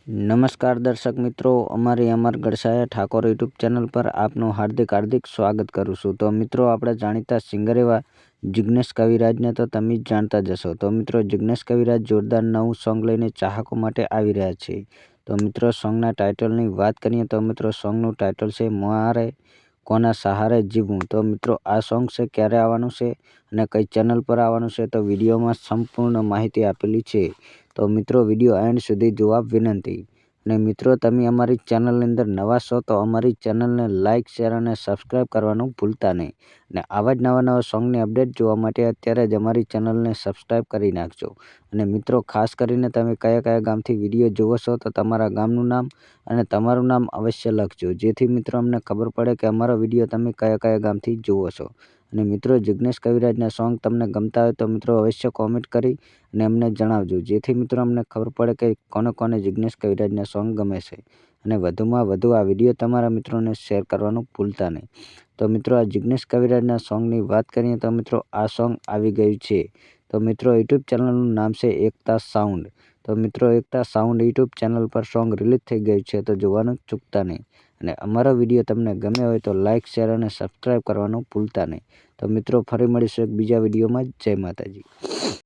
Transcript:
નમસ્કાર દર્શક મિત્રો, અમારી અમર ગડસાયા ઠાકોર યુટ્યુબ ચેનલ પર આપનું હાર્દિક સ્વાગત કરું છું। તો મિત્રો, આપણે જાણીતા સિંગર એવા જિગ્નેશ કવિરાજને તો તમે જ જાણતા જ હશો। તો મિત્રો, જિગ્નેશ કવિરાજ જોરદાર નવું સોંગ લઈને ચાહકો માટે આવી રહ્યા છે। તો મિત્રો, સોંગના ટાઇટલની વાત કરીએ તો મિત્રો, સોંગનું ટાઇટલ છે મારે કોના સહારે જીવવું। તો મિત્રો, આ સોંગ છે ક્યારે આવવાનું છે અને કઈ ચેનલ પર આવવાનું છે, તો વિડીયોમાં સંપૂર્ણ માહિતી આપેલી છે। તો મિત્રો, વિડીયો એન્ડ સુધી જોવા વિનંતી। અને મિત્રો, તમે અમારી ચેનલની અંદર નવા છો તો અમારી ચેનલને લાઇક, શેર અને સબસ્ક્રાઈબ કરવાનું ભૂલતા નહીં। અને આવા જ નવા સોંગની અપડેટ જોવા માટે અત્યારે જ અમારી ચેનલને સબસ્ક્રાઈબ કરી નાખજો। અને મિત્રો, ખાસ કરીને તમે કયા ગામથી વિડીયો જુઓ છો તો તમારા ગામનું નામ અને તમારું નામ અવશ્ય લખજો, જેથી મિત્રો અમને ખબર પડે કે અમારો વિડીયો તમે કયા ગામથી જુઓ છો। અને મિત્રો, જિગ્નેશ કવિરાજના સોંગ તમને ગમતા હોય તો મિત્રો અવશ્ય કોમેન્ટ કરી અને અમને જણાવજો, જેથી મિત્રો અમને ખબર પડે કે કોને જિગ્નેશ કવિરાજના સોંગ ગમે છે। અને વધુમાં વધુ આ વિડીયો તમારા મિત્રોને શેર કરવાનું ભૂલતા નહીં। તો મિત્રો, આ જિગ્નેશ કવિરાજના સોંગની વાત કરીએ તો મિત્રો, આ સોંગ આવી ગયું છે। તો મિત્રો, યુટ્યુબ ચેનલનું નામ છે એકતા સાઉન્ડ। તો મિત્રો, એકતા સાઉન્ડ યુટ્યુબ ચેનલ પર સોંગ રિલીઝ થઈ ગયું છે, તો જોવાનું ચૂકતા નહીં। અને અમારો વિડીયો તમને ગમે હોય તો લાઇક, શેર અને સબસ્ક્રાઈબ કરવાનું ભૂલતા નહીં। તો મિત્રો, ફરી મળીશું એક બીજા વિડીયોમાં। જય માતાજી।